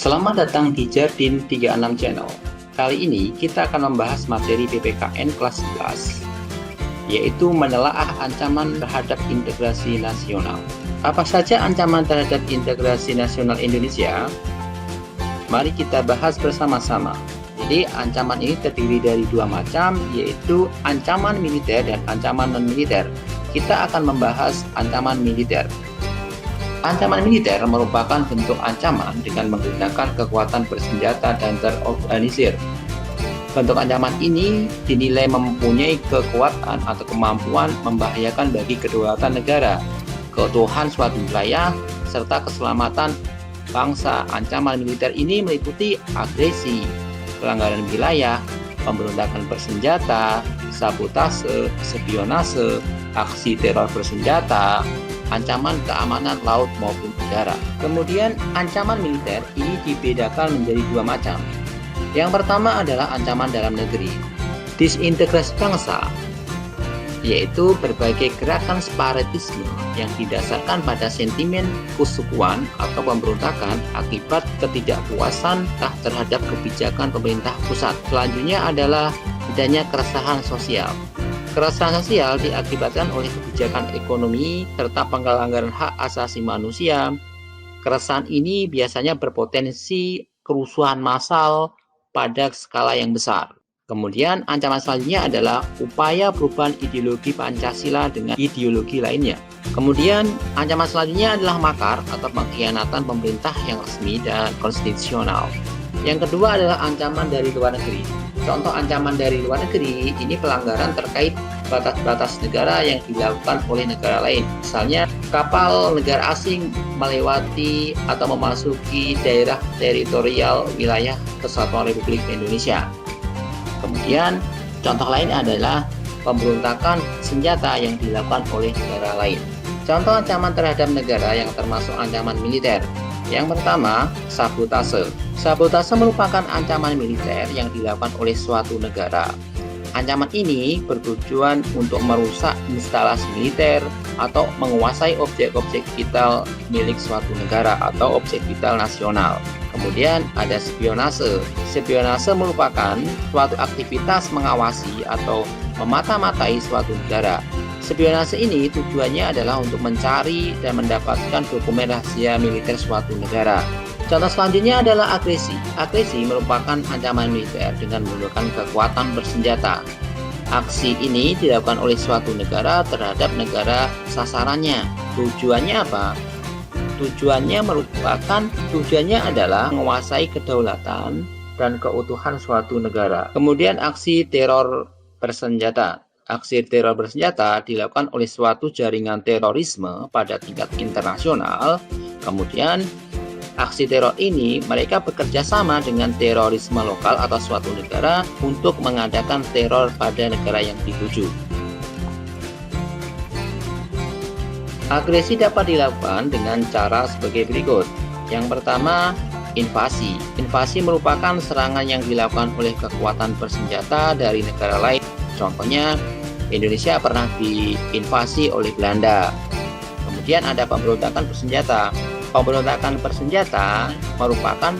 Selamat datang di Jardin 36 Channel. Kali ini kita akan membahas materi PPKN kelas 11, yaitu menelaah ancaman terhadap integrasi nasional. Apa saja ancaman terhadap integrasi nasional Indonesia? Mari kita bahas bersama-sama. Jadi ancaman ini terdiri dari dua macam, yaitu ancaman militer dan ancaman non-militer. Kita akan membahas ancaman militer. Ancaman militer merupakan bentuk ancaman dengan menggunakan kekuatan bersenjata dan terorganisir. Bentuk ancaman ini dinilai mempunyai kekuatan atau kemampuan membahayakan bagi kedaulatan negara, keutuhan suatu wilayah, serta keselamatan bangsa. Ancaman militer ini meliputi agresi, pelanggaran wilayah, pemberontakan bersenjata, sabotase, spionase, aksi teror bersenjata, ancaman keamanan laut maupun udara. Kemudian ancaman militer ini dibedakan menjadi dua macam. Yang pertama adalah ancaman dalam negeri, disintegrasi bangsa, yaitu berbagai gerakan separatisme yang didasarkan pada sentimen kesukuan atau pemberontakan akibat ketidakpuasan terhadap kebijakan pemerintah pusat. Selanjutnya adalah adanya keresahan sosial. Keresahan sosial diakibatkan oleh kebijakan ekonomi serta pelanggaran hak asasi manusia. Keresahan ini biasanya berpotensi kerusuhan massal pada skala yang besar. Kemudian ancaman selanjutnya adalah upaya perubahan ideologi Pancasila dengan ideologi lainnya. Kemudian ancaman selanjutnya adalah makar atau pengkhianatan pemerintah yang resmi dan konstitusional. Yang kedua adalah ancaman dari luar negeri. Contoh ancaman dari luar negeri ini pelanggaran terkait batas-batas negara yang dilakukan oleh negara lain. Misalnya kapal negara asing melewati atau memasuki daerah teritorial wilayah Kesatuan Republik Indonesia. Kemudian contoh lain adalah pemberontakan senjata yang dilakukan oleh negara lain. Contoh ancaman terhadap negara yang termasuk ancaman militer. Yang pertama, sabotase. Sabotase merupakan ancaman militer yang dilakukan oleh suatu negara. Ancaman ini bertujuan untuk merusak instalasi militer atau menguasai objek-objek vital milik suatu negara atau objek vital nasional. Kemudian ada spionase. Spionase merupakan suatu aktivitas mengawasi atau memata-matai suatu negara. Spionase ini tujuannya adalah untuk mencari dan mendapatkan dokumen rahasia militer suatu negara. Contoh selanjutnya adalah agresi. Agresi merupakan ancaman militer dengan menggunakan kekuatan bersenjata. Aksi ini dilakukan oleh suatu negara terhadap negara sasarannya. Tujuannya apa? Tujuannya adalah menguasai kedaulatan dan keutuhan suatu negara. Kemudian aksi teror bersenjata. Aksi teror bersenjata dilakukan oleh suatu jaringan terorisme pada tingkat internasional. Kemudian aksi teror ini mereka bekerja sama dengan terorisme lokal atau suatu negara untuk mengadakan teror pada negara yang dituju. Agresi dapat dilakukan dengan cara sebagai berikut. Yang pertama, invasi. Invasi merupakan serangan yang dilakukan oleh kekuatan bersenjata dari negara lain. Contohnya, Indonesia pernah diinvasi oleh Belanda. Kemudian ada pemberontakan bersenjata. Pemberontakan bersenjata merupakan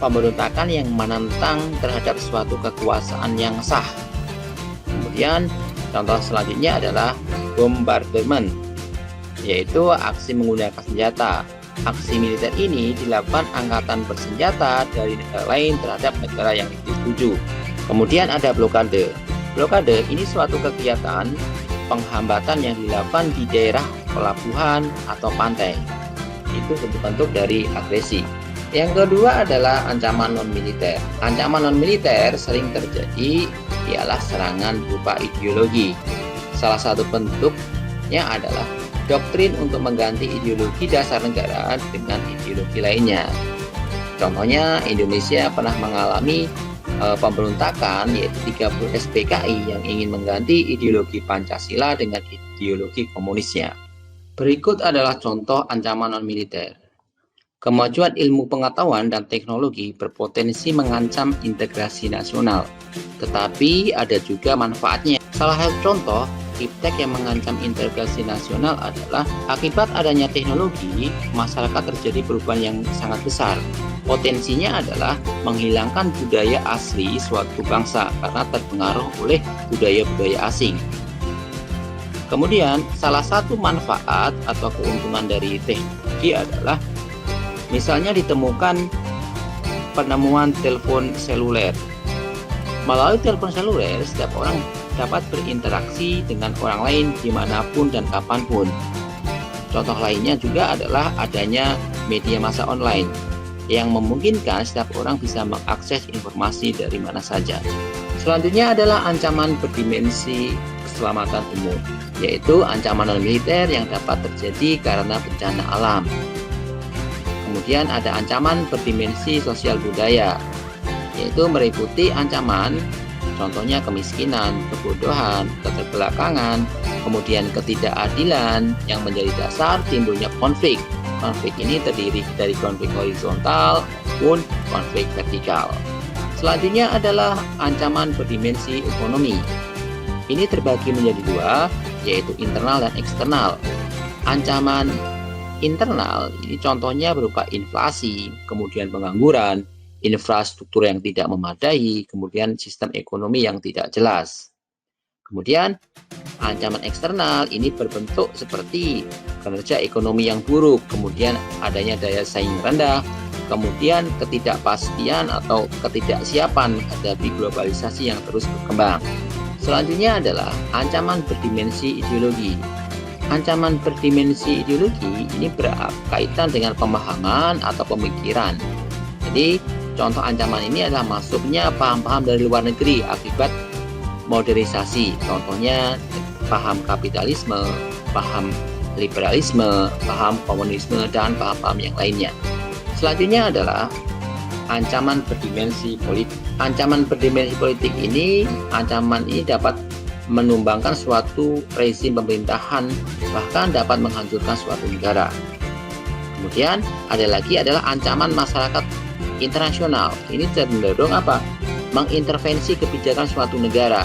pemberontakan yang menentang terhadap suatu kekuasaan yang sah. Kemudian contoh selanjutnya adalah bombardemen, yaitu aksi menggunakan senjata. Aksi militer ini dilakukan angkatan bersenjata dari negara lain terhadap negara yang dituju. Kemudian ada blokade. Blokade ini suatu kegiatan penghambatan yang dilakukan di daerah pelabuhan atau pantai. Itu bentuk-bentuk dari agresi. Yang kedua adalah ancaman non-militer. Ancaman non-militer sering terjadi ialah serangan berupa ideologi. Salah satu bentuknya adalah doktrin untuk mengganti ideologi dasar negara dengan ideologi lainnya. Contohnya Indonesia pernah mengalami pemberontakan yaitu 30 SPKI yang ingin mengganti ideologi Pancasila dengan ideologi komunisnya. Berikut adalah contoh ancaman non-militer. Kemajuan ilmu pengetahuan dan teknologi berpotensi mengancam integrasi nasional, tetapi ada juga manfaatnya. Salah satu contoh iptek yang mengancam integrasi nasional adalah akibat adanya teknologi, masyarakat terjadi perubahan yang sangat besar. Potensinya adalah menghilangkan budaya asli suatu bangsa karena terpengaruh oleh budaya-budaya asing. Kemudian, salah satu manfaat atau keuntungan dari teknologi adalah misalnya ditemukan penemuan telepon seluler. Melalui telepon seluler, setiap orang dapat berinteraksi dengan orang lain dimanapun dan kapanpun. Contoh lainnya juga adalah adanya media massa online yang memungkinkan setiap orang bisa mengakses informasi dari mana saja. Selanjutnya adalah ancaman berdimensi keselamatan umum, yaitu ancaman non-militer yang dapat terjadi karena bencana alam. Kemudian ada ancaman berdimensi sosial budaya, yaitu meliputi ancaman contohnya kemiskinan, kebodohan, keterbelakangan, kemudian ketidakadilan yang menjadi dasar timbulnya konflik. Konflik ini terdiri dari konflik horizontal maupun konflik vertikal. Selanjutnya adalah ancaman berdimensi ekonomi. Ini terbagi menjadi dua, yaitu internal dan eksternal. Ancaman internal ini contohnya berupa inflasi, kemudian pengangguran, infrastruktur yang tidak memadai, kemudian sistem ekonomi yang tidak jelas. Kemudian ancaman eksternal ini berbentuk seperti kinerja ekonomi yang buruk, kemudian adanya daya saing rendah, kemudian ketidakpastian atau ketidaksiapan menghadapi globalisasi yang terus berkembang. Selanjutnya adalah ancaman berdimensi ideologi. Ancaman berdimensi ideologi ini berkaitan dengan pemahaman atau pemikiran. Jadi, contoh ancaman ini adalah masuknya paham-paham dari luar negeri akibat modernisasi. Contohnya paham kapitalisme, paham liberalisme, paham komunisme, dan paham-paham yang lainnya. Selanjutnya adalah ancaman berdimensi politik. Ancaman berdimensi politik ini, ancaman ini dapat menumbangkan suatu rezim pemerintahan, bahkan dapat menghancurkan suatu negara. Kemudian ada lagi adalah ancaman masyarakat internasional. Ini cenderung mengintervensi kebijakan suatu negara.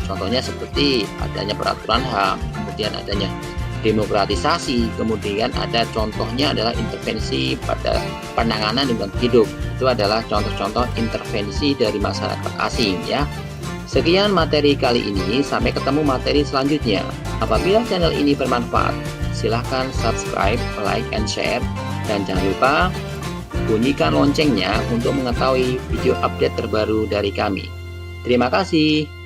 Contohnya seperti adanya peraturan HAM, kemudian adanya demokratisasi, kemudian ada contohnya adalah intervensi pada penanganan lingkungan hidup. Itu adalah contoh-contoh intervensi dari masyarakat asing ya. Sekian materi kali ini, sampai ketemu materi selanjutnya. Apabila channel ini bermanfaat, silahkan subscribe, like, and share, dan jangan lupa bunyikan loncengnya untuk mengetahui video update terbaru dari kami. Terima kasih.